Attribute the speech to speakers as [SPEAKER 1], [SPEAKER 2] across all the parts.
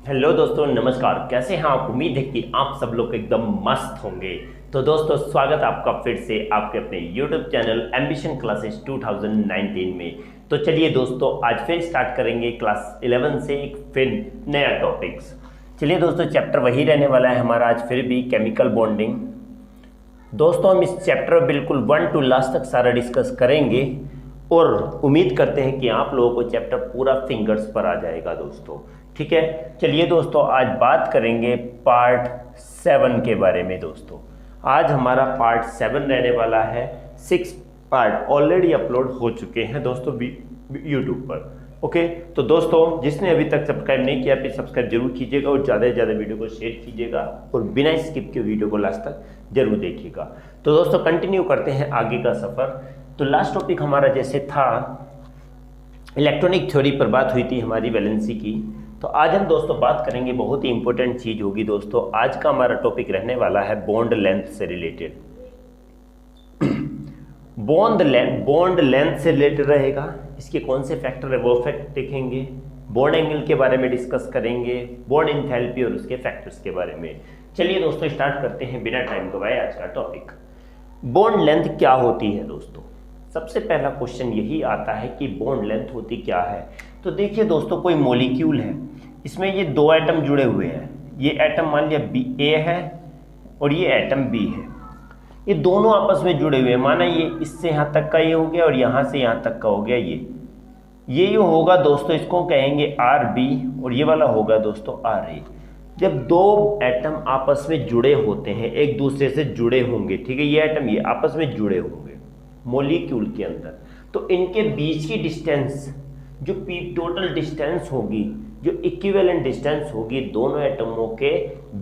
[SPEAKER 1] Hello दोस्तों, नमस्कार। कैसे हैं आप? उम्मीद है कि आप सब लोग एकदम मस्त होंगे। तो दोस्तों, स्वागत आपका फिर से आपके अपने YouTube चैनल एम्बिशन क्लासेस 2019 में। तो चलिए दोस्तों, आज फिर स्टार्ट करेंगे क्लास 11 से एक फिर नया टॉपिक्स। चलिए दोस्तों, चैप्टर वही रहने वाला है हमारा आज फिर भी, केमिकल बॉन्डिंग। दोस्तों, हम इस चैप्टर में बिल्कुल 1 to लास्ट तक सारा डिस्कस करेंगे और उम्मीद करते हैं कि आप लोगों को चैप्टर पूरा फिंगर्स पर आ जाएगा दोस्तों। ठीक है, चलिए दोस्तों, आज बात करेंगे पार्ट 7 के बारे में। दोस्तों, आज हमारा पार्ट 7 रहने वाला है। 6 पार्ट ऑलरेडी अपलोड हो चुके हैं दोस्तों यूट्यूब पर। ओके, तो दोस्तों, जिसने अभी तक सब्सक्राइब नहीं किया फिर सब्सक्राइब जरूर कीजिएगा और ज़्यादा से ज़्यादा वीडियो को शेयर कीजिएगा और बिना स्किप के वीडियो को लास्ट तक जरूर देखिएगा। तो दोस्तों, कंटिन्यू करते हैं आगे का सफ़र। तो लास्ट टॉपिक हमारा जैसे था, इलेक्ट्रॉनिक थ्योरी पर बात हुई थी हमारी वैलेंसी की। तो आज हम दोस्तों बात करेंगे, बहुत ही इंपॉर्टेंट चीज़ होगी दोस्तों। आज का हमारा टॉपिक रहने वाला है बॉन्ड लेंथ से रिलेटेड। बॉन्ड लेंथ से रिलेटेड रहेगा। इसके कौन से फैक्टर है वो फैक्ट देखेंगे। बॉन्ड एंगल के बारे में डिस्कस करेंगे, बॉन्ड एंथैल्पी और उसके फैक्टर्स के बारे में। चलिए दोस्तों, स्टार्ट करते हैं बिना टाइम गवाए आज का टॉपिक। बॉन्ड लेंथ क्या होती है दोस्तों? सबसे पहला क्वेश्चन यही आता है कि बॉन्ड लेंथ होती क्या है। तो देखिए दोस्तों, कोई मॉलिक्यूल है, इसमें ये दो एटम जुड़े हुए हैं। ये एटम मान लिया बी ए है और ये एटम बी है। ये दोनों आपस में जुड़े हुए हैं। माना ये इससे यहाँ तक का ये हो गया और यहाँ से यहाँ तक का हो गया। ये जो होगा दोस्तों, इसको कहेंगे आर बी और ये वाला होगा दोस्तों आर ए। जब दो एटम आपस में जुड़े होते हैं, एक दूसरे से जुड़े होंगे, ठीक है, ये एटम ये आपस में जुड़े होंगे मॉलिक्यूल के अंदर, तो इनके बीच की डिस्टेंस जो टोटल डिस्टेंस होगी, जो इक्विवेलेंट डिस्टेंस होगी दोनों एटमों के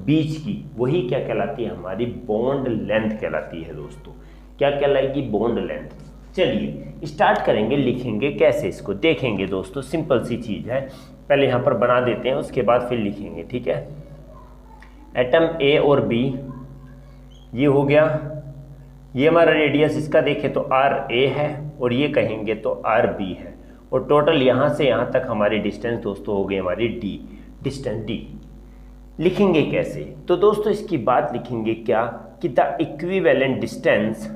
[SPEAKER 1] बीच की, वही क्या कहलाती है? हमारी बॉन्ड लेंथ कहलाती है दोस्तों। क्या कहलाएगी? Bond length. चलिए स्टार्ट करेंगे, लिखेंगे कैसे इसको देखेंगे दोस्तों। सिंपल सी चीज़ है, पहले यहाँ पर बना देते हैं, उसके बाद फिर लिखेंगे। ठीक है, एटम ए और बी ये हो गया। ये हमारा रेडियस इसका देखें तो आर ए है और ये कहेंगे तो आर बी है। और टोटल यहाँ से यहाँ तक हमारी डिस्टेंस दोस्तों हो गई हमारी डी, डिस्टेंस डी। लिखेंगे कैसे? तो दोस्तों इसकी बात लिखेंगे क्या कि the equivalent distance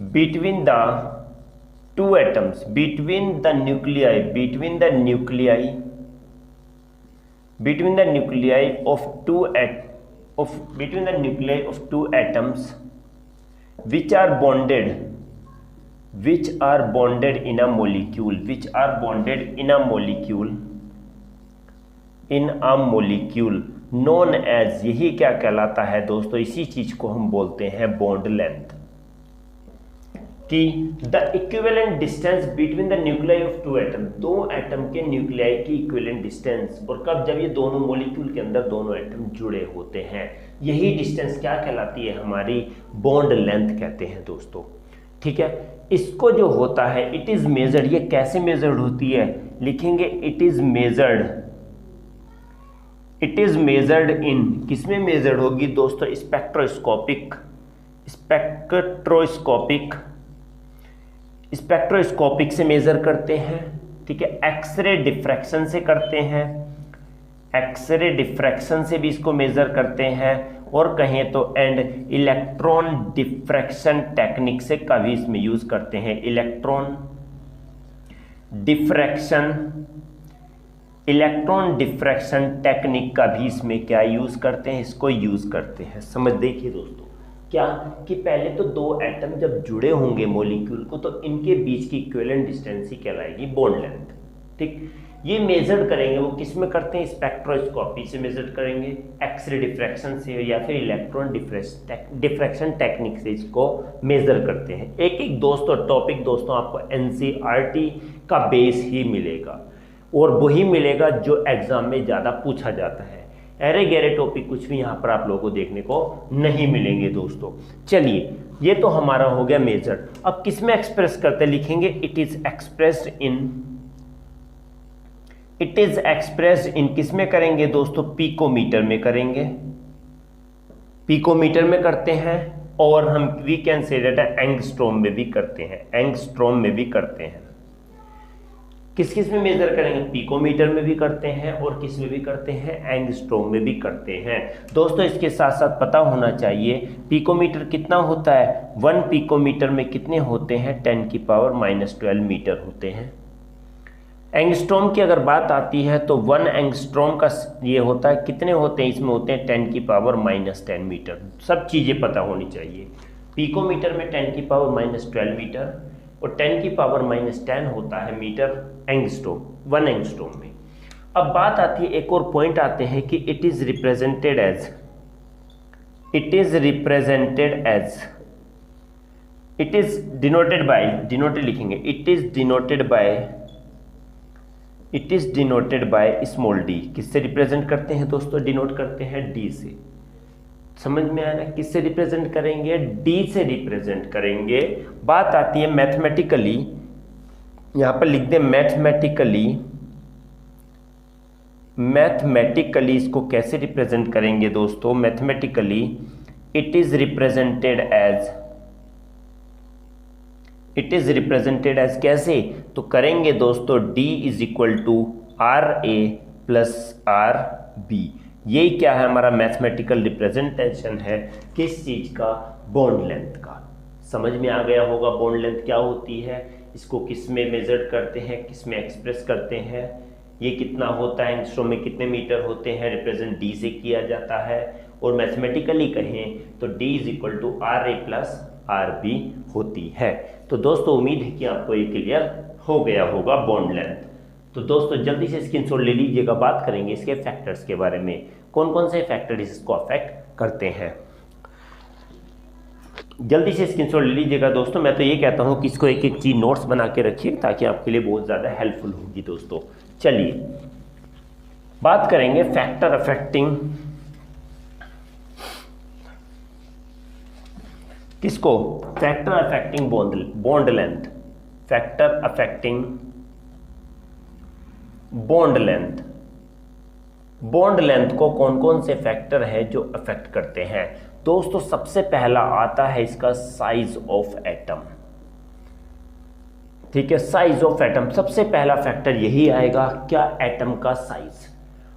[SPEAKER 1] between the two atoms, between the nuclei of two atoms which are bonded in a molecule known as, यही क्या कहलाता है दोस्तों? इसी चीज को हम बोलते हैं बॉन्ड लेंथ। कि the equivalent distance between the nuclei of two atom, दो एटम के न्यूक्लियाई की इक्विवेलेंट डिस्टेंस, और कब? जब ये दोनों मॉलिक्यूल के अंदर दोनों एटम जुड़े होते हैं, यही डिस्टेंस क्या कहलाती है? हमारी बॉन्ड लेंथ कहते हैं दोस्तों। ठीक है, इसको जो होता है इट इज मेजर्ड। ये कैसे मेजर्ड होती है? लिखेंगे इट इज मेजर्ड इन, किसमें मेजर्ड होगी दोस्तों? स्पेक्ट्रोस्कोपिक से मेजर करते हैं। ठीक है, एक्सरे डिफ्रैक्शन से करते हैं, एक्सरे डिफ्रैक्शन से भी इसको मेजर करते हैं, और कहें तो एंड इलेक्ट्रॉन डिफ्रैक्शन टेक्निक से का भी इसमें यूज करते हैं। इलेक्ट्रॉन डिफ्रैक्शन टेक्निक का भी इसमें क्या यूज करते हैं? इसको यूज करते हैं। समझ देखिए दोस्तों, क्या कि पहले तो दो एटम जब जुड़े होंगे मॉलिक्यूल को, तो इनके बीच की इक्विवेलेंट डिस्टेंस ही कहलाएगी बॉन्ड लेंथ। ठीक, ये मेजर करेंगे, वो किस में करते हैं? स्पेक्ट्रोस्कोपी से मेजर करेंगे, एक्सरे डिफ्रैक्शन से, या फिर इलेक्ट्रॉन डिफ्रैक्शन टेक्निक से इसको मेजर करते हैं। एक एक दोस्तों टॉपिक दोस्तों आपको एनसीईआरटी का बेस ही मिलेगा, और वही मिलेगा जो एग्जाम में ज़्यादा पूछा जाता है। अरे गहरे टॉपिक कुछ भी यहाँ पर आप लोगों को देखने को नहीं मिलेंगे दोस्तों। चलिए, ये तो हमारा हो गया मेजर। अब किस में एक्सप्रेस करते हैं? लिखेंगे इट इज एक्सप्रेस्ड इन किस में करेंगे दोस्तों? पिकोमीटर में करेंगे, पिकोमीटर में करते हैं, और हम we can say that angstrom में भी करते हैं, किस किस में मेजर करेंगे, पिकोमीटर में भी करते हैं और किस में भी करते हैं, एंगस्ट्रॉम में भी करते हैं। दोस्तों इसके साथ साथ पता होना चाहिए पिकोमीटर कितना होता है, 1 पिकोमीटर में कितने होते हैं, 10⁻⁻12 मीटर होते हैं। एंगस्ट्रॉम की अगर बात आती है तो 1 एंगस्ट्रॉम का ये होता है, कितने होते हैं, इसमें होते हैं 10⁻⁻10 मीटर। सब चीज़ें पता होनी चाहिए। पिकोमीटर में 10⁻⁻12 मीटर और 10⁻⁻10 होता है मीटर एंगस्ट्रॉम, 1 एंगस्ट्रॉम में। अब बात आती है, एक और पॉइंट आते हैं कि it is represented as, it is denoted by, denoted लिखेंगे, it is denoted by small D. किससे रिप्रेजेंट करते हैं दोस्तों, डिनोट करते हैं डी से। समझ में आया ना, किससे रिप्रेजेंट करेंगे, डी से रिप्रेजेंट करेंगे। बात आती है मैथमेटिकली, यहां पर लिख दें मैथमेटिकली इसको कैसे रिप्रेजेंट करेंगे दोस्तों, mathematically it is represented as कैसे, तो करेंगे दोस्तों D is equal to RA plus RB। यही क्या है, हमारा मैथमेटिकल रिप्रेजेंटेशन है किस चीज का, बॉन्ड लेंथ का। समझ में आ गया होगा बॉन्ड लेंथ क्या होती है, इसको किस में मेजर करते हैं, किस में एक्सप्रेस करते हैं, ये कितना होता है, एंगस्ट्रॉम में कितने मीटर होते हैं, रिप्रेजेंट D से किया जाता है। और मैथमेटिकली कहें तो D is equal to RA plus RB होती है। तो दोस्तों उम्मीद है कि आपको ये क्लियर हो गया होगा बॉन्ड लेंथ। तो दोस्तों जल्दी से स्क्रीनशॉट ले लीजिएगा, बात करेंगे इसके फैक्टर्स के बारे में, कौन कौन से फैक्टर इसको अफेक्ट करते हैं। जल्दी से स्क्रीनशॉट ले लीजिएगा दोस्तों। मैं तो ये कहता हूँ कि इसको एक एक चीज नोट्स बना के रखिए ताकि आपके लिए बहुत ज़्यादा हेल्पफुल होगी दोस्तों। चलिए बात करेंगे फैक्टर अफेक्टिंग किसको, factor affecting bond length, factor affecting bond length. Bond length को कौन कौन से फैक्टर है जो अफेक्ट करते हैं दोस्तों। सबसे पहला आता है इसका साइज ऑफ एटम, ठीक है, साइज ऑफ एटम सबसे पहला फैक्टर यही आएगा, क्या, एटम का साइज।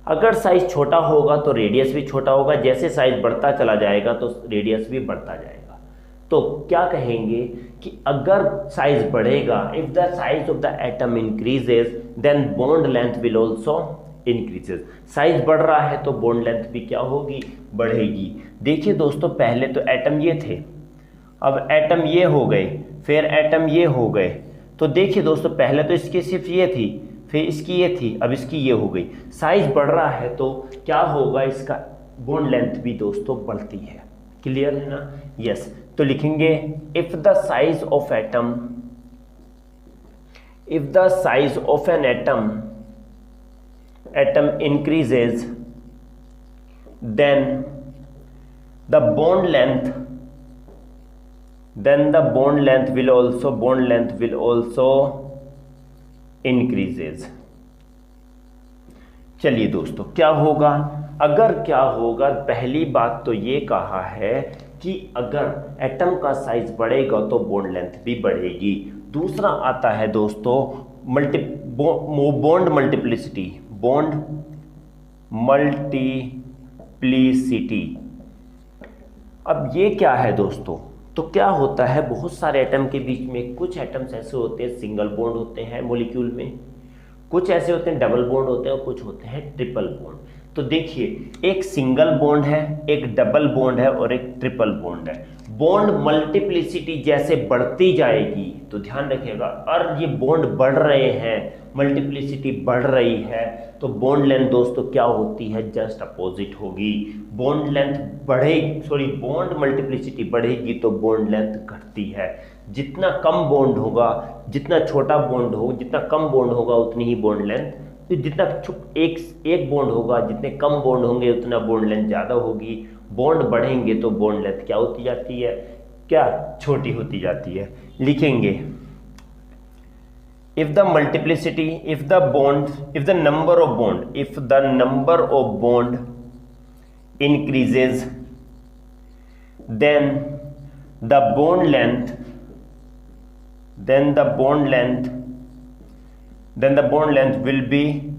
[SPEAKER 1] अगर साइज छोटा होगा तो रेडियस भी छोटा होगा, जैसे साइज बढ़ता चला जाएगा तो रेडियस भी बढ़ता जाएगा। तो क्या कहेंगे कि अगर साइज बढ़ेगा, if the size of the atom increases then bond length will also increases. Size बढ़ रहा है तो बॉन्ड लेंथ भी क्या होगी, बढ़ेगी। देखिए दोस्तों पहले तो एटम ये थे, अब एटम ये हो गए, फिर एटम ये हो गए। तो देखिए दोस्तों पहले तो इसकी सिर्फ ये थी, फिर इसकी ये थी, अब इसकी ये हो गई। साइज बढ़ रहा है तो क्या होगा, इसका बॉन्ड लेंथ भी दोस्तों बढ़ती है। क्लियर है ना, यस। तो लिखेंगे if the size of atom, if the size of an atom increases then the bond length will also increases. चलिए दोस्तों क्या होगा, अगर क्या होगा, पहली बात तो ये कहा है कि अगर एटम का साइज बढ़ेगा तो बॉन्ड लेंथ भी बढ़ेगी। दूसरा आता है दोस्तों बॉन्ड मल्टीप्लिसिटी, बॉन्ड मल्टीप्लिसिटी। अब ये क्या है दोस्तों, तो क्या होता है, बहुत सारे एटम के बीच में कुछ एटम्स ऐसे होते हैं सिंगल बॉन्ड होते हैं मॉलिक्यूल में, कुछ ऐसे होते हैं डबल बॉन्ड होते हैं और कुछ होते हैं ट्रिपल बॉन्ड। तो देखिए एक सिंगल बॉन्ड है, एक डबल बॉन्ड है और एक ट्रिपल बॉन्ड है। बॉन्ड मल्टीप्लिसिटी जैसे बढ़ती जाएगी तो ध्यान रखिएगा, और ये बॉन्ड बढ़ रहे हैं, मल्टीप्लिसिटी बढ़ रही है, तो बॉन्ड लेंथ दोस्तों क्या होती है, जस्ट अपोजिट होगी। बॉन्ड लेंथ बॉन्ड मल्टीप्लिसिटी बढ़ेगी तो बॉन्ड लेंथ घटती है। जितना कम बॉन्ड होगा, जितना छोटा बॉन्ड हो, जितना कम बॉन्ड होगा उतनी ही बॉन्ड लेंथ, तो जितना एक बॉन्ड होगा, जितने कम बॉन्ड होंगे उतना बॉन्ड लेंथ ज़्यादा होगी। बॉन्ड बढ़ेंगे तो बॉन्ड लेंथ क्या होती जाती है, क्या, छोटी होती जाती है। लिखेंगे if the multiplicity, if the number of bond increases then the bond length then the bond length will be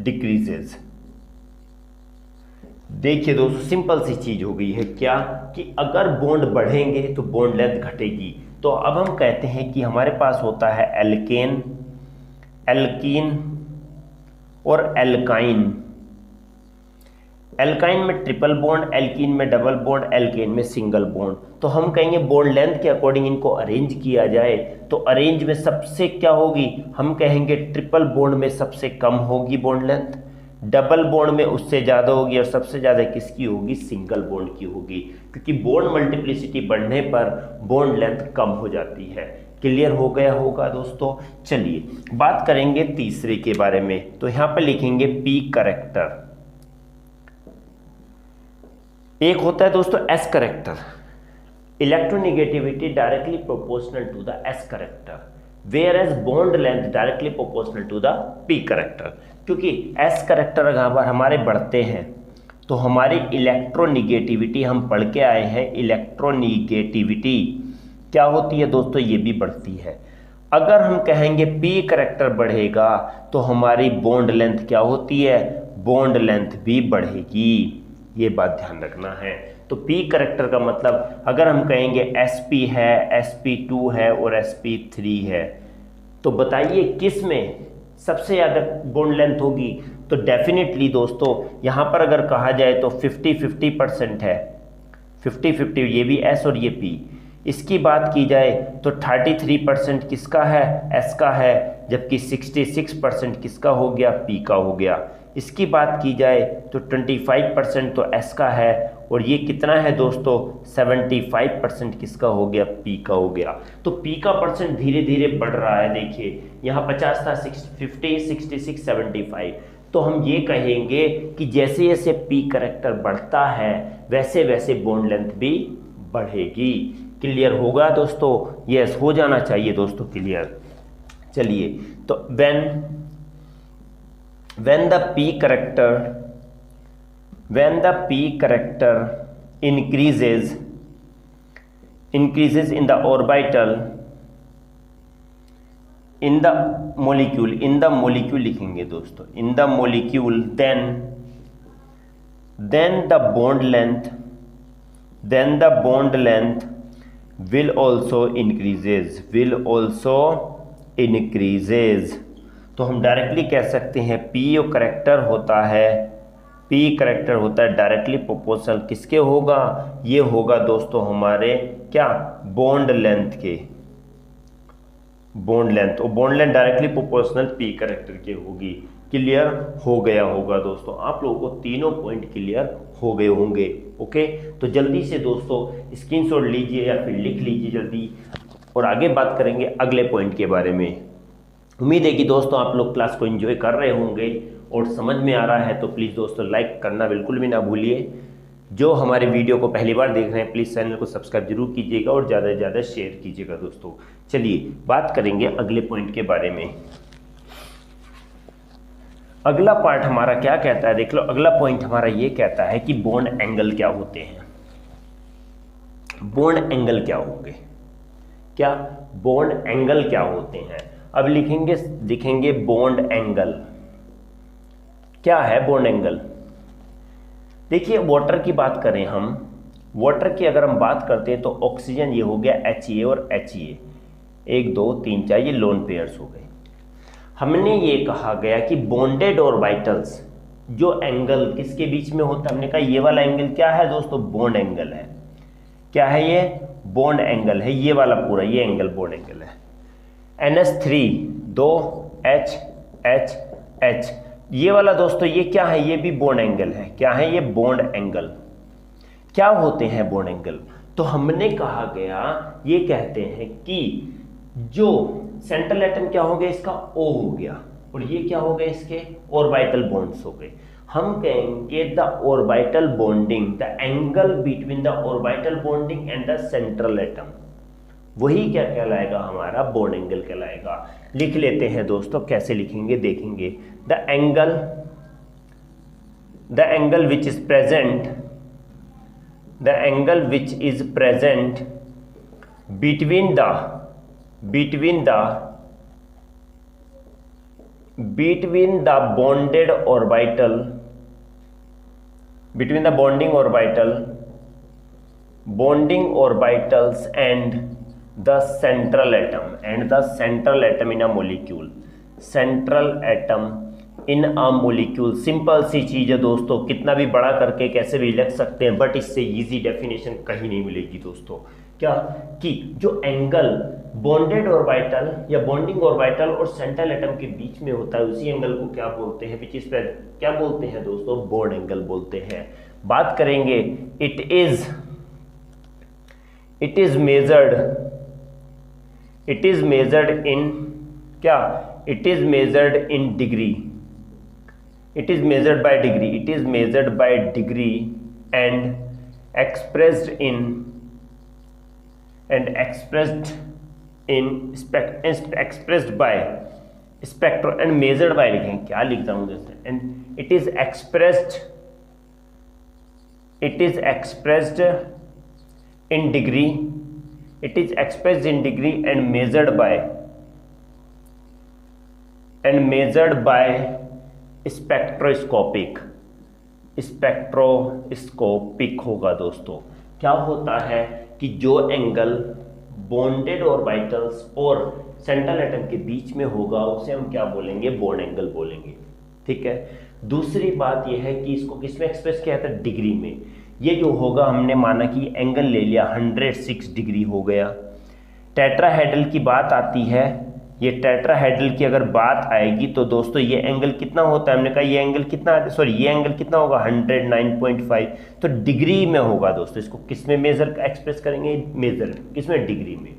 [SPEAKER 1] decreases। देखिए दोस्तों, सिंपल सी चीज हो गई है क्या कि अगर बॉन्ड बढ़ेंगे तो बॉन्ड लेंथ घटेगी। तो अब हम कहते हैं कि हमारे पास होता है एल्केन, एल्कीन और एल्काइन। एल्काइन में ट्रिपल बॉन्ड, एल्कीन में डबल बॉन्ड, एल्केन में सिंगल बॉन्ड। तो हम कहेंगे बॉन्ड लेंथ के अकॉर्डिंग इनको अरेंज किया जाए तो अरेंज में सबसे क्या होगी, हम कहेंगे ट्रिपल बॉन्ड में सबसे कम होगी बॉन्ड लेंथ, डबल बॉन्ड में उससे ज़्यादा होगी और सबसे ज़्यादा किसकी होगी, सिंगल बॉन्ड की होगी, क्योंकि बॉन्ड मल्टीप्लिसिटी बढ़ने पर बॉन्ड लेंथ कम हो जाती है। क्लियर हो गया होगा दोस्तों। चलिए बात करेंगे तीसरे के बारे में। तो यहाँ पर लिखेंगे पी करेक्टर। एक होता है दोस्तों s character, electronegativity directly proportional to the s character, whereas bond length directly proportional to the p character. क्योंकि एस करेक्टर अगर हमारे बढ़ते हैं तो हमारी इलेक्ट्रोनेगेटिविटी, हम पढ़ के आए हैं इलेक्ट्रोनेगेटिविटी क्या होती है दोस्तों, ये भी बढ़ती है। अगर हम कहेंगे पी करेक्टर बढ़ेगा तो हमारी बॉन्ड लेंथ क्या होती है, बॉन्ड लेंथ भी बढ़ेगी। ये बात ध्यान रखना है। तो पी करेक्टर का मतलब अगर हम कहेंगे sp है, sp2 है और sp3 है, तो बताइए किस में सबसे ज़्यादा बॉन्ड लेंथ होगी। तो डेफिनेटली दोस्तों यहाँ पर अगर कहा जाए तो 50-50% है, 50-50, ये भी s और ये p। इसकी बात की जाए तो 33% किसका है, s का है, जबकि 66% किसका हो गया, p का हो गया। इसकी बात की जाए तो 25% तो s का है और ये कितना है दोस्तों, 75% किसका हो गया, p का हो गया। तो p का परसेंट धीरे धीरे बढ़ रहा है। देखिए यहाँ 50 था, 50, 66, 75। तो हम ये कहेंगे कि जैसे जैसे p करेक्टर बढ़ता है वैसे वैसे बॉन्ड लेंथ भी बढ़ेगी। क्लियर होगा दोस्तों, यस हो जाना चाहिए दोस्तों क्लियर। चलिए तो when the p character increases in the orbital, in the molecule लिखेंगे दोस्तों, in the molecule, then the bond length will also increases। तो हम डायरेक्टली कह सकते हैं पी करेक्टर होता है डायरेक्टली प्रोपोर्शनल किसके होगा, ये होगा दोस्तों हमारे क्या, बॉन्ड लेंथ के, bond length directly proportional P character के होगी। क्लियर हो गया होगा दोस्तों, आप लोगों को तीनों पॉइंट क्लियर हो गए होंगे। ओके, तो जल्दी से दोस्तों स्क्रीनशॉट लीजिए या फिर लिख लीजिए जल्दी, और आगे बात करेंगे अगले पॉइंट के बारे में। उम्मीद है कि दोस्तों आप लोग क्लास को एंजॉय कर रहे होंगे और समझ में आ रहा है। तो प्लीज़ दोस्तों लाइक करना बिल्कुल भी ना भूलिए। जो हमारे वीडियो को पहली बार देख रहे हैं प्लीज़ चैनल को सब्सक्राइब जरूर कीजिएगा और ज़्यादा से ज़्यादा शेयर कीजिएगा दोस्तों। चलिए बात करेंगे अगले पॉइंट के बारे में। अगला पार्ट हमारा क्या कहता है, देख लो। अगला पॉइंट हमारा ये कहता है कि बॉन्ड एंगल क्या होते हैं। बॉन्ड एंगल क्या होंगे, क्या बॉन्ड एंगल क्या होते हैं। अब लिखेंगे बॉन्ड एंगल। क्या है बॉन्ड एंगल। देखिए वाटर की बात करें हम, वाटर की अगर हम बात करते हैं तो ऑक्सीजन ये हो गया HA और HA, 1 2 3 4 ये लोन पेयर्स हो गए। हमने ये कहा गया कि बॉन्डेड ऑर्बिटल्स जो एंगल किसके बीच में होता है, हमने कहा ये वाला एंगल क्या है दोस्तों, बॉन्ड एंगल है। क्या है ये, बॉन्ड एंगल है। ये वाला पूरा ये एंगल बॉन्ड एंगल है। NH3 2 H H H ये वाला दोस्तों ये क्या है, ये भी बॉन्ड एंगल है। क्या है ये, बॉन्ड एंगल। क्या होते हैं बॉन्ड एंगल, तो हमने कहा गया ये कहते हैं कि जो सेंट्रल एटम क्या हो गया इसका O हो गया और ये क्या हो गए इसके ऑर्बिटल बॉन्ड्स हो गए। हम कहेंगे the orbital bonding, the angle between the orbital bonding and the central atom, वही क्या कहलाएगा, हमारा बॉन्ड एंगल कहलाएगा। लिख लेते हैं दोस्तों, कैसे लिखेंगे देखेंगे। The angle which is present, the angle which is present between the between the bonded orbital, between the bonding orbitals and the central atom in a molecule, central atom in a molecule. Simple सी चीज है दोस्तों, कितना भी बड़ा करके कैसे भी लिख सकते हैं, बट इससे इजी डेफिनेशन कहीं नहीं मिलेगी दोस्तों। क्या कि जो एंगल बॉन्डेड ऑर्बिटल या बॉन्डिंग ऑर्बिटल और सेंट्रल एटम के बीच में होता है, उसी एंगल को क्या बोलते हैं, विच इज क्या बोलते हैं दोस्तों, बॉन्ड एंगल बोलते हैं। बात करेंगे इट इज मेजर्ड इन क्या, it is measured in degree, it is measured by degree and expressed in by spectro and measured by लिखें, क्या लिखता हूँ जैसे, and it is expressed in degree, and measured by spectroscopic होगा दोस्तों। क्या होता है कि जो एंगल बॉन्डेड ऑर्बिटल्स और सेंट्रल एटम के बीच में होगा उसे हम क्या बोलेंगे, बॉन्ड एंगल बोलेंगे। ठीक है। दूसरी बात यह है कि इसको किस में एक्सप्रेस किया था, डिग्री में। ये जो होगा, हमने माना कि एंगल ले लिया 106 डिग्री हो गया। टेट्राहेड्रल की बात आती है, ये टेट्राहेड्रल की अगर बात आएगी तो दोस्तों ये एंगल कितना होता है, हमने कहा ये एंगल कितना होगा 109.5, तो डिग्री में होगा दोस्तों। इसको किस में मेजर एक्सप्रेस करेंगे, मेजर किस में, डिग्री में।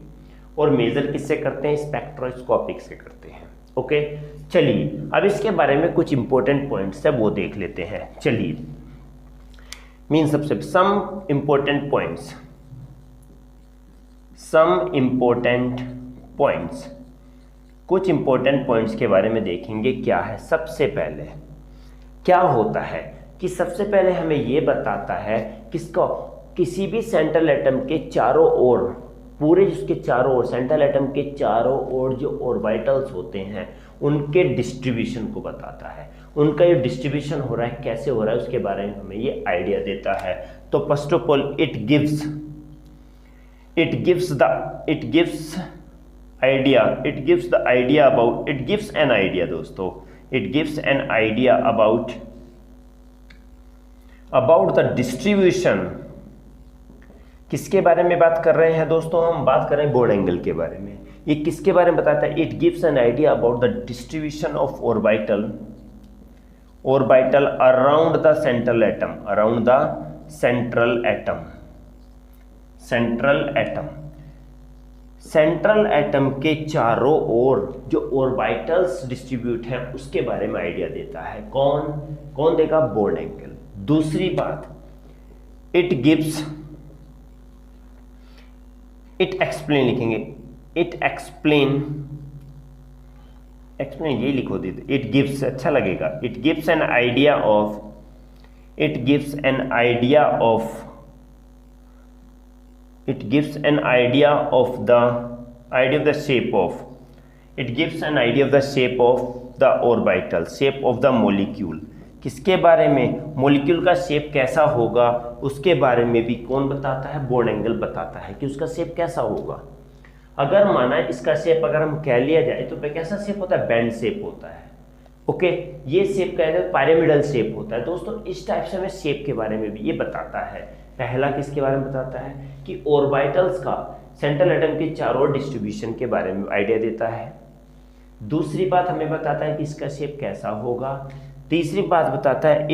[SPEAKER 1] और मेजर किससे करते हैं, स्पेक्ट्रोस्कोपिक से करते हैं। ओके, चलिए अब इसके बारे में कुछ इंपॉर्टेंट पॉइंट्स है वो देख लेते हैं। चलिए मीन सबसे सम इंपॉर्टेंट पॉइंट्स, कुछ इंपॉर्टेंट पॉइंट्स के बारे में देखेंगे। क्या है, सबसे पहले क्या होता है कि सबसे पहले हमें ये बताता है किसको, किसी भी सेंट्रल एटम के चारों ओर, पूरे जिसके चारों ओर, सेंट्रल एटम के चारों ओर जो ऑर्बिटल्स होते हैं उनके डिस्ट्रीब्यूशन को बताता है। उनका ये डिस्ट्रीब्यूशन हो रहा है, कैसे हो रहा है, उसके बारे में हमें ये आइडिया देता है। तो first of all it gives about the distribution। किसके बारे में बात कर रहे हैं दोस्तों, हम बात कर रहे हैं बॉन्ड एंगल के बारे में। ये किसके बारे में बताता है, it gives an idea about the distribution of orbital around the central atom के चारों ओर जो ऑर्बिटल्स डिस्ट्रीब्यूट हैं उसके बारे में आइडिया देता है। कौन देगा, बॉन्ड एंगल। दूसरी बात, इट एक्सप्लेन लिखेंगे, एक्सप्लेन ये लिखो दीजिए, इट गिव्स अच्छा लगेगा, it gives an idea of the orbital, shape of the molecule। किसके बारे में, मॉलिक्यूल का शेप कैसा होगा उसके बारे में भी कौन बताता है, बॉन्ड एंगल बताता है कि उसका शेप कैसा होगा। अगर माना इसका शेप अगर हम कह लिया जाए तो कैसा शेप होता है, बैंड शेप होता है। ओके, ये शेप का पिरामिडल शेप होता है दोस्तों। इस टाइप से हमें शेप के बारे में भी ये बताता है। पहला किसके बारे में बताता है कि ऑर्बिटल्स का सेंट्रल एटम के चारों डिस्ट्रीब्यूशन के बारे में आइडिया देता है। दूसरी बात हमें बताता है कि इसका शेप कैसा होगा। तीसरी बात बताता है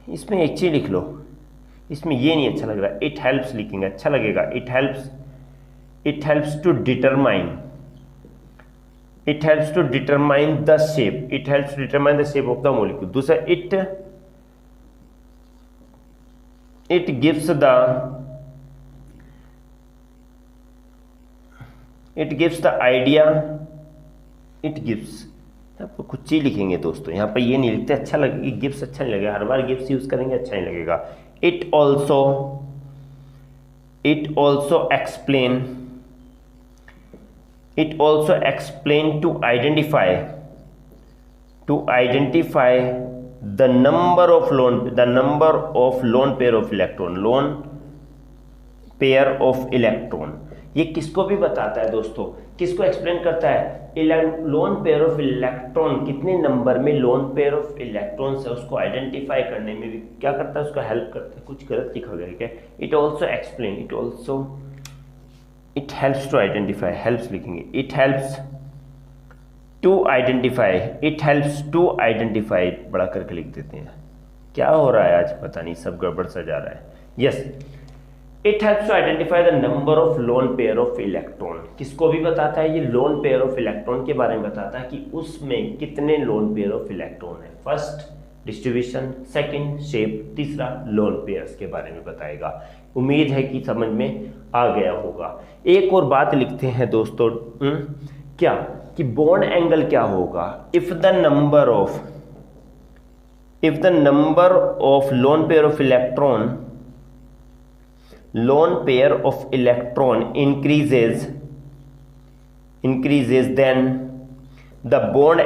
[SPEAKER 1] इसमें एक चीज लिख लो, इसमें ये नहीं अच्छा लग रहा, इट हेल्प्स लिखेंगे, अच्छा लगेगा। It helps to determine the shape of the molecule. दूसरा, इट गिव्स द आइडिया, आपको कुछ चीज लिखेंगे दोस्तों, यहाँ पर ये नहीं लिखते, अच्छा लगे गिव्स अच्छा नहीं लगेगा, हर बार गिव्स यूज करेंगे अच्छा नहीं लगेगा। It also explain It also explain to identify the number of lone pair of electron. ये किसको भी बताता है दोस्तों, किसको एक्सप्लेन करता है, लोन पेयर ऑफ इलेक्ट्रॉन, कितने नंबर में लोन पेयर ऑफ इलेक्ट्रॉन्स है उसको आइडेंटिफाई करने में भी क्या करता है, उसको हेल्प करता है। कुछ गलत लिखा गया है क्या, it also explain, it helps to identify, helps लिखेंगे, इट हेल्प्स टू आइडेंटिफाई, बड़ा करके लिख देते हैं। क्या हो रहा है आज पता नहीं, सब गड़बड़ सा जा रहा है। Yes, it helps to identify the number of lone pair of electron. किसको भी बताता है, ये लोन पेयर ऑफ इलेक्ट्रॉन के बारे में बताता है कि उसमें कितने लोन पेयर ऑफ इलेक्ट्रॉन है। फर्स्ट डिस्ट्रीब्यूशन, सेकंड शेप, तीसरा लोन पेयर्स के बारे में बताएगा। उम्मीद है कि समझ में आ गया होगा। एक और बात लिखते हैं दोस्तों, क्या कि बॉन्ड एंगल क्या होगा, if the number of lone pair of electron increases then the bond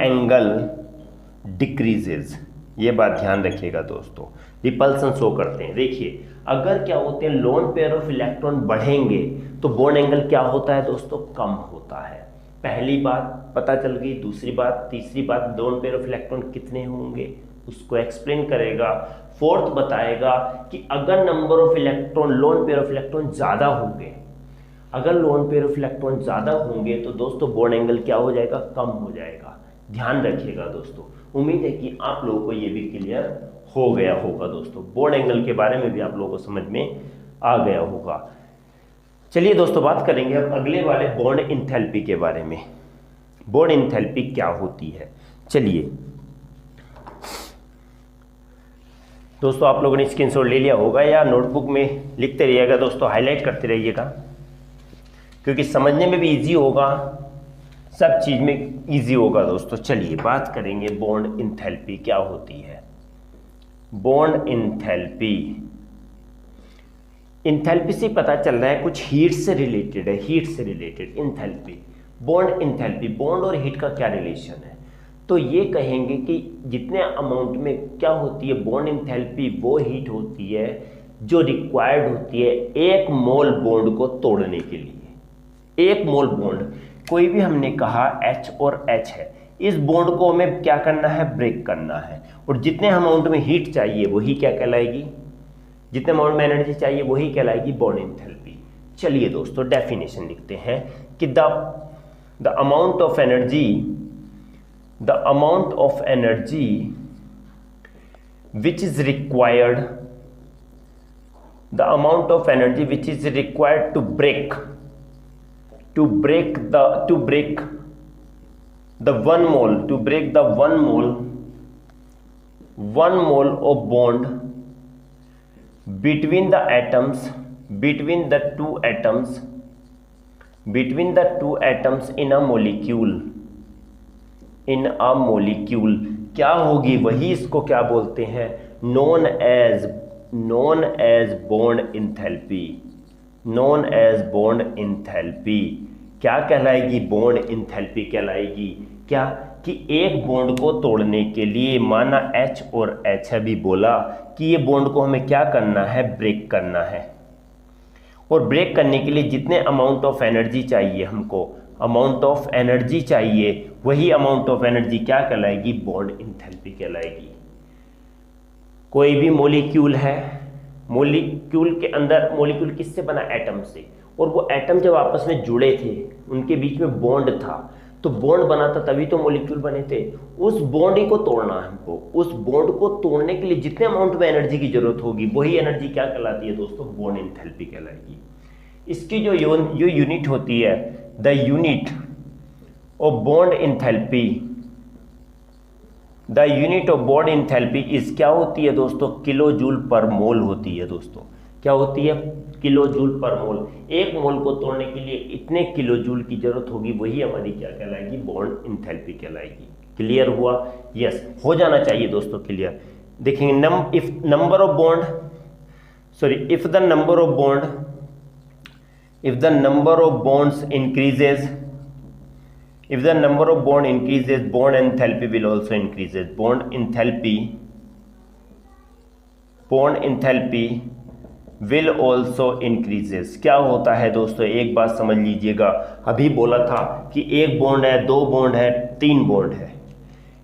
[SPEAKER 1] angle decreases। ये बात ध्यान रखिएगा दोस्तों, रिपल्सन शो करते हैं। देखिए अगर क्या होते हैं, लोन पेयर ऑफ इलेक्ट्रॉन बढ़ेंगे तो बॉन्ड एंगल क्या होता है दोस्तों, कम होता है। पहली बात पता चल गई। दूसरी बात, तीसरी बात, लोन पेयर ऑफ इलेक्ट्रॉन कितने होंगे उसको एक्सप्लेन करेगा। फोर्थ बताएगा कि अगर number of electron, loan pair of electron ज़्यादा होंगे, अगर लोन पेयर ऑफ इलेक्ट्रॉन ज़्यादा होंगे तो दोस्तों बॉन्ड एंगल क्या हो जाएगा, कम हो जाएगा। ध्यान रखिएगा दोस्तों। उम्मीद है कि आप लोगों को ये भी क्लियर हो गया होगा दोस्तों, बॉन्ड एंगल के बारे में भी आप लोगों को समझ में आ गया होगा। चलिए दोस्तों बात करेंगे अब अगले वाले बॉन्ड इंथैल्पी के बारे में। बॉन्ड इंथैल्पी क्या होती है, चलिए दोस्तों आप लोगों ने स्क्रीनशॉट ले लिया होगा या नोटबुक में लिखते रहिएगा दोस्तों, हाईलाइट करते रहिएगा क्योंकि समझने में भी इजी होगा, सब चीज़ में इजी होगा दोस्तों। चलिए बात करेंगे बॉन्ड इंथैल्पी क्या होती है। बॉन्ड इंथैल्पी से पता चल रहा है कुछ हीट से रिलेटेड है, हीट से related enthalpy. Bond enthalpy, bond और हीट का क्या रिलेशन है, तो ये कहेंगे कि जितने अमाउंट में क्या होती है बॉन्ड इंथैल्पी, वो हीट होती है जो रिक्वायर्ड होती है एक मोल बॉन्ड को तोड़ने के लिए। एक मोल बॉन्ड, कोई भी हमने कहा H और H है, इस बॉन्ड को हमें क्या करना है, ब्रेक करना है। और जितने अमाउंट में हीट चाहिए वही क्या कहलाएगी, जितने अमाउंट में एनर्जी चाहिए वही कहलाएगी बॉन्ड इंथैल्पी। चलिए दोस्तों डेफिनेशन लिखते हैं कि the amount of energy which is required to break the 1 mole of bond between the two atoms in a molecule क्या होगी, वही इसको क्या बोलते हैं, known as bond enthalpy। क्या कहलाएगी, बॉन्ड इंथैल्पी कहलाएगी। क्या कि एक बॉन्ड को तोड़ने के लिए, माना H और H है, भी बोला कि ये बॉन्ड को हमें क्या करना है, ब्रेक करना है। और ब्रेक करने के लिए जितने अमाउंट ऑफ एनर्जी चाहिए हमको, अमाउंट ऑफ एनर्जी चाहिए, वही अमाउंट ऑफ एनर्जी क्या कहलाएगी, बॉन्ड इंथैल्पी कहलाएगी। कोई भी मॉलिक्यूल है, मॉलिक्यूल के अंदर, मॉलिक्यूल किससे बना, एटम से, और वो एटम जब आपस में जुड़े थे उनके बीच में बॉन्ड था, तो बॉन्ड बना था तभी तो मॉलिक्यूल बने थे। उस बॉन्ड ही को तोड़ना है हमको, उस बॉन्ड को तोड़ने के लिए जितने अमाउंट में एनर्जी की जरूरत होगी वही एनर्जी क्या कहलाती है दोस्तों, बॉन्ड इंथैल्पी कहलाएगी। इसकी जो यूनिट होती है, the unit of bond enthalpy is क्या होती है दोस्तों, किलो जूल पर मोल होती है दोस्तों। क्या होती है, किलो जूल पर मोल। एक मोल को तोड़ने के लिए इतने किलो जूल की जरूरत होगी, वही हमारी क्या कहलाएगी, बॉन्ड इंथैल्पी कहलाएगी। क्लियर हुआ, यस हो जाना चाहिए दोस्तों क्लियर। देखेंगे if the number of bond if the number of bonds increases, if the number of bond increases, bond enthalpy will also increases. Bond enthalpy will also increases. क्या होता है दोस्तों, एक बात समझ लीजिएगा, अभी बोला था कि एक बॉन्ड है, दो बॉन्ड है, तीन बॉन्ड है।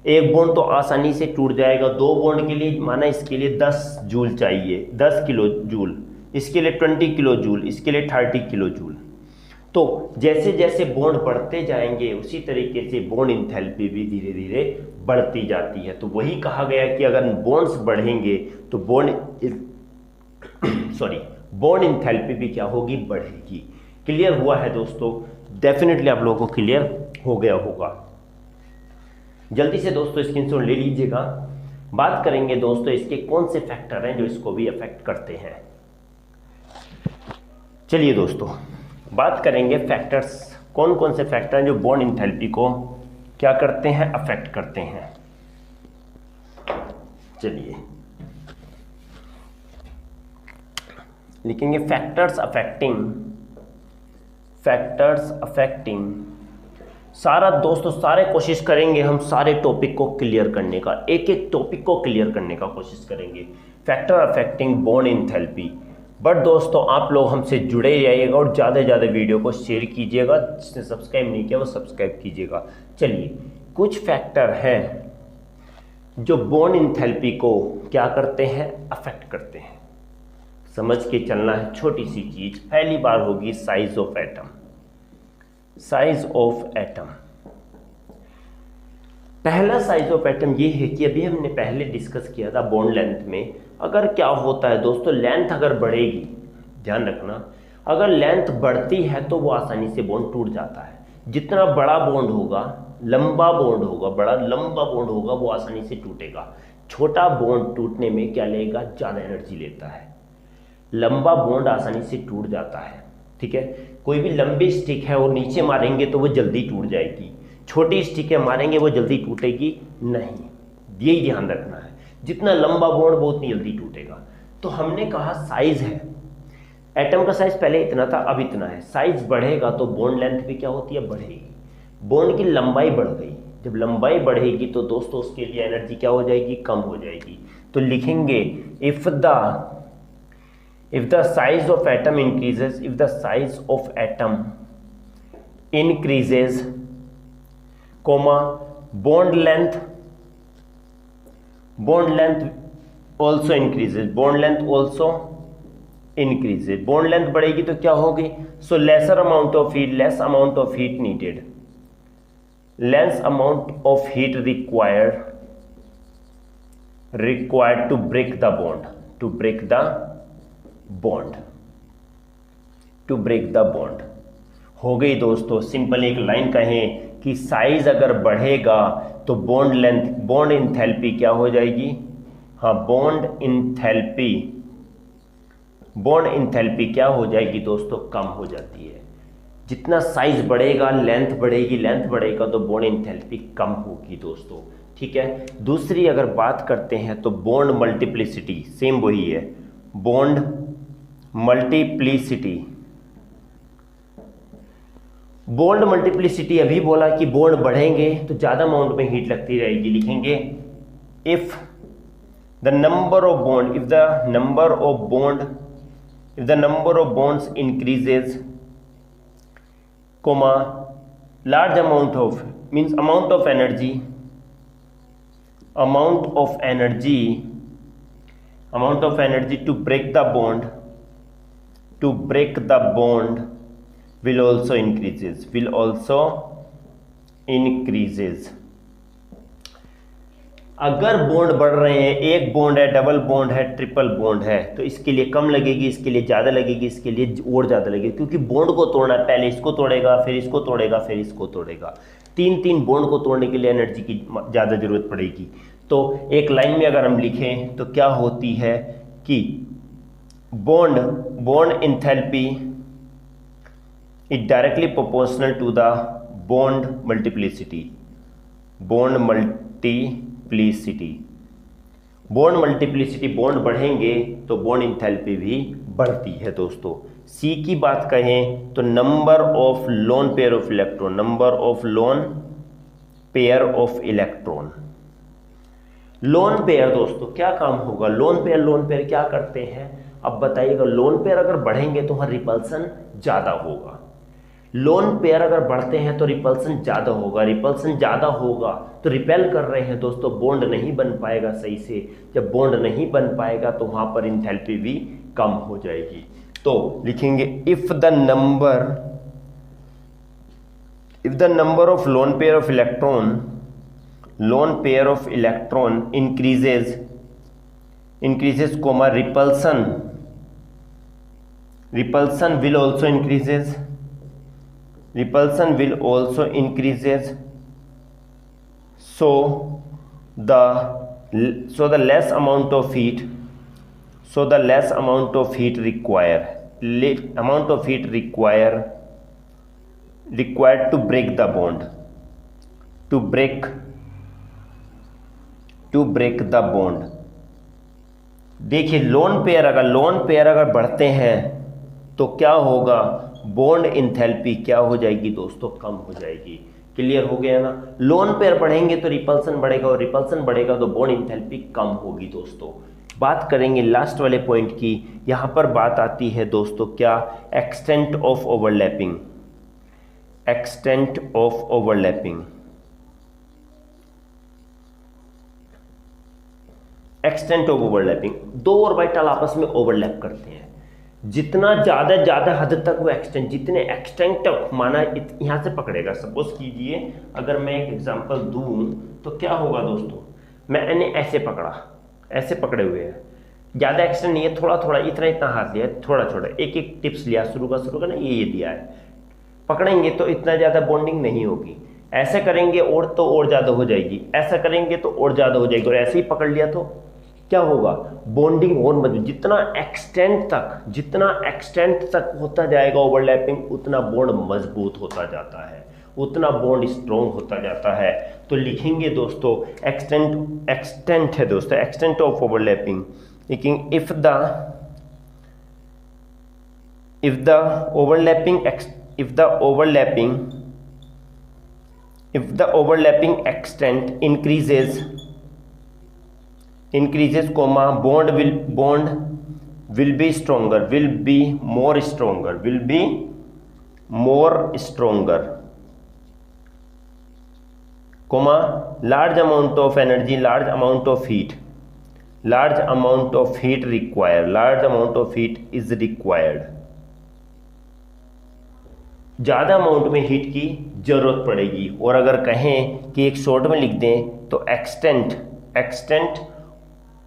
[SPEAKER 1] एक बॉन्ड तो आसानी से टूट जाएगा, दो बॉन्ड के लिए माना इसके लिए 10 जूल चाहिए, 10 किलो जूल, इसके लिए 20 किलो जूल, इसके लिए 30 किलो जूल। तो जैसे जैसे बॉन्ड बढ़ते जाएंगे उसी तरीके से बॉन्ड इंथैल्पी भी धीरे धीरे बढ़ती जाती है। तो वही कहा गया कि अगर बॉन्ड्स बढ़ेंगे तो बॉन्ड इंथैल्पी भी क्या होगी, बढ़ेगी। क्लियर हुआ है दोस्तों? डेफिनेटली आप लोगों को क्लियर हो गया होगा। जल्दी से दोस्तों स्क्रीनशॉट ले लीजिएगा। बात करेंगे दोस्तों इसके कौन से फैक्टर हैं जो इसको भी अफेक्ट करते हैं। चलिए दोस्तों बात करेंगे फैक्टर्स, कौन कौन से फैक्टर हैं जो बॉन्ड इंथैल्पी को क्या करते हैं, अफेक्ट करते हैं। चलिए लिखेंगे फैक्टर्स अफेक्टिंग। सारा दोस्तों सारे कोशिश करेंगे हम सारे टॉपिक को क्लियर करने का, एक एक टॉपिक को क्लियर करने का कोशिश करेंगे। Factor affecting bond enthalpy. But दोस्तों आप लोग हमसे जुड़े रहिएगा और ज़्यादा से ज़्यादा वीडियो को शेयर कीजिएगा, जिसने सब्सक्राइब नहीं किया वो सब्सक्राइब कीजिएगा। चलिए कुछ फैक्टर हैं जो बॉन्ड इंथैल्पी को क्या करते हैं, अफेक्ट करते हैं। समझ के चलना है। छोटी सी चीज, पहली बार होगी size of atom. Size of atom, पहला साइज ऑफ एटम ये है कि अभी हमने पहले डिस्कस किया था बॉन्ड लेंथ में। अगर क्या होता है दोस्तों, लेंथ अगर बढ़ेगी, ध्यान रखना, अगर लेंथ बढ़ती है तो वो आसानी से बॉन्ड टूट जाता है। जितना बड़ा बॉन्ड होगा, लंबा बॉन्ड होगा, बड़ा लंबा बॉन्ड होगा, वो आसानी से टूटेगा। छोटा बॉन्ड टूटने में क्या लेगा, ज़्यादा एनर्जी लेता है। लंबा बॉन्ड आसानी से टूट जाता है, ठीक है। कोई भी लंबी स्टिक है और नीचे मारेंगे तो वो जल्दी टूट जाएगी, छोटी स्टिक है मारेंगे वो जल्दी टूटेगी नहीं। यही ध्यान रखना है, जितना लंबा बॉन्ड वो उतनी जल्दी टूटेगा। तो हमने कहा साइज है, एटम का साइज पहले इतना था अब इतना है। साइज बढ़ेगा तो बॉन्ड लेंथ भी क्या होती है, बढ़ेगी। बॉन्ड की लंबाई बढ़ गई, जब लंबाई बढ़ेगी तो दोस्तों उसके लिए एनर्जी क्या हो जाएगी, कम हो जाएगी। तो लिखेंगे if the size of atom increases, if the size of atom increases, comma, bond length also increases, bond length also increases। bond length बढ़ेगी तो क्या होगी, so lesser amount of heat, less amount of heat needed, less amount of heat required to break the bond, to break the bond हो गई दोस्तों। Simple एक line कहें कि साइज अगर बढ़ेगा तो बॉन्ड इंथैल्पी क्या हो जाएगी, हाँ बॉन्ड इंथैल्पी क्या हो जाएगी दोस्तों, कम हो जाती है। जितना साइज बढ़ेगा लेंथ बढ़ेगी, लेंथ बढ़ेगा तो बॉन्ड इंथैल्पी कम होगी दोस्तों, ठीक है। दूसरी अगर बात करते हैं तो बॉन्ड मल्टीप्लिसिटी, सेम वही है, बॉन्ड मल्टीप्लिसिटी। बॉन्ड मल्टीप्लिसिटी अभी बोला कि बॉन्ड बढ़ेंगे तो ज्यादा अमाउंट में हीट लगती रहेगी। लिखेंगे if the number of bonds increases, comma, large amount of means amount of energy to break the bond will also increases। अगर बॉन्ड बढ़ रहे हैं, एक बॉन्ड है, डबल बॉन्ड है, ट्रिपल बॉन्ड है, तो इसके लिए कम लगेगी, इसके लिए ज़्यादा लगेगी, इसके लिए और ज़्यादा लगेगी, क्योंकि बॉन्ड को तोड़ना है, पहले इसको तोड़ेगा, फिर इसको तोड़ेगा, फिर इसको तोड़ेगा। तीन बॉन्ड को तोड़ने के लिए एनर्जी की ज़्यादा ज़रूरत पड़ेगी। तो एक लाइन में अगर हम लिखें तो क्या होती है कि bond enthalpy is directly proportional to the bond multiplicity। bond multiplicity bond बढ़ेंगे तो बॉन्ड इंथैल्पी भी बढ़ती है दोस्तों। सी की बात कहें तो number of lone pair of electron, number of lone pair of electron. Lone pair दोस्तों क्या काम होगा, लोन पेयर क्या करते हैं, अब बताइएगा। लोन पेयर अगर बढ़ेंगे तो वहां रिपल्सन ज्यादा होगा, लोन पेयर अगर बढ़ते हैं तो रिपल्सन ज्यादा होगा, रिपल्सन ज्यादा होगा तो रिपेल कर रहे हैं दोस्तों, बॉन्ड नहीं बन पाएगा सही से, जब बॉन्ड नहीं बन पाएगा तो वहां पर इंथैल्पी भी कम हो जाएगी। तो लिखेंगे if the number of lone pair of electron increases comma repulsion will also increases, so the less amount of heat required to break the bond, to break the bond। देखिए लोन पेयर अगर बढ़ते हैं तो क्या होगा, bond enthalpy क्या हो जाएगी दोस्तों, कम हो जाएगी। क्लियर हो गया ना। लोन पेयर बढ़ेंगे तो रिपल्सन बढ़ेगा, और रिपल्सन बढ़ेगा तो बॉन्ड इंथैल्पी कम होगी दोस्तों। बात करेंगे लास्ट वाले पॉइंट की, यहां पर बात आती है दोस्तों क्या, एक्सटेंट ऑफ ओवरलैपिंग। दो ऑर्बिटल आपस में ओवरलैप करते हैं, जितना ज्यादा हद तक वो जितने एक्सटेंट तक, माना यहां से पकड़ेगा, सपोज कीजिए अगर मैं एक एग्जांपल दूं तो क्या होगा दोस्तों, मैंने ऐसे पकड़े हुए हैं, ज्यादा एक्सटेंट नहीं है, थोड़ा इतना हाथ दिया है, थोड़ा एक टिप्स लिया, शुरू का ना ये दिया है, पकड़ेंगे तो इतना ज्यादा बॉन्डिंग नहीं होगी, ऐसे करेंगे और ज्यादा हो जाएगी, ऐसा करेंगे तो और ज्यादा हो जाएगी, और ऐसे ही पकड़ लिया तो क्या होगा, बॉन्डिंग और मजबूत। जितना एक्सटेंट तक होता जाएगा ओवरलैपिंग, उतना बॉन्ड मजबूत होता जाता है, उतना बॉन्ड स्ट्रॉन्ग होता जाता है। तो लिखेंगे दोस्तों एक्सटेंट है दोस्तों, एक्सटेंट ऑफ ओवरलैपिंग, लेकिन if the overlapping extent increases comma bond will be more stronger comma large amount of energy, large amount of heat is required। ज़्यादा अमाउंट में हीट की जरूरत पड़ेगी। और अगर कहें कि एक शॉर्ट में लिख दें तो एक्सटेंट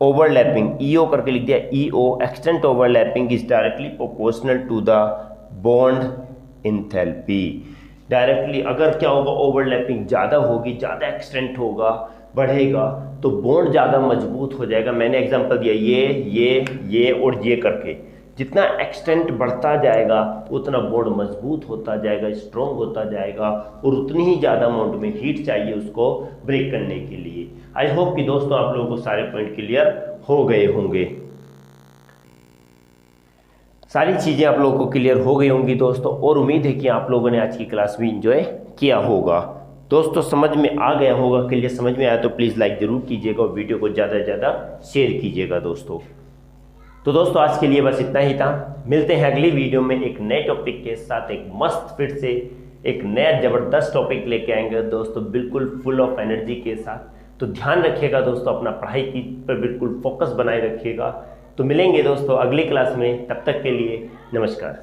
[SPEAKER 1] ओवरलैपिंग, ईओ करके लिख दिया, EO extent overlapping is directly proportional to the bond enthalpy. Directly अगर क्या होगा, ओवरलैपिंग ज़्यादा होगी, ज़्यादा एक्सटेंट होगा, बढ़ेगा तो बॉन्ड ज़्यादा मजबूत हो जाएगा। मैंने एग्जांपल दिया ये और ये करके, जितना एक्सटेंट बढ़ता जाएगा उतना बॉन्ड मजबूत होता जाएगा, स्ट्रॉन्ग होता जाएगा, और उतनी ही ज़्यादा अमाउंट में हीट चाहिए उसको ब्रेक करने के लिए। आई होप कि दोस्तों आप लोगों को सारे पॉइंट क्लियर हो गए होंगे, सारी चीज़ें आप लोगों को क्लियर हो गई होंगी दोस्तों, और उम्मीद है कि आप लोगों ने आज की क्लास भी इंजॉय किया होगा दोस्तों, समझ में आ गया होगा। क्लियर समझ में आया तो प्लीज़ लाइक ज़रूर कीजिएगा और वीडियो को ज़्यादा से ज़्यादा शेयर कीजिएगा दोस्तों। तो दोस्तों आज के लिए बस इतना ही था, मिलते हैं अगली वीडियो में एक नए टॉपिक के साथ, एक मस्त फिर से एक नया ज़बरदस्त टॉपिक लेके आएंगे दोस्तों, बिल्कुल फुल ऑफ एनर्जी के साथ। तो ध्यान रखिएगा दोस्तों, अपना पढ़ाई की पर बिल्कुल फोकस बनाए रखिएगा। तो मिलेंगे दोस्तों अगली क्लास में, तब तक के लिए नमस्कार।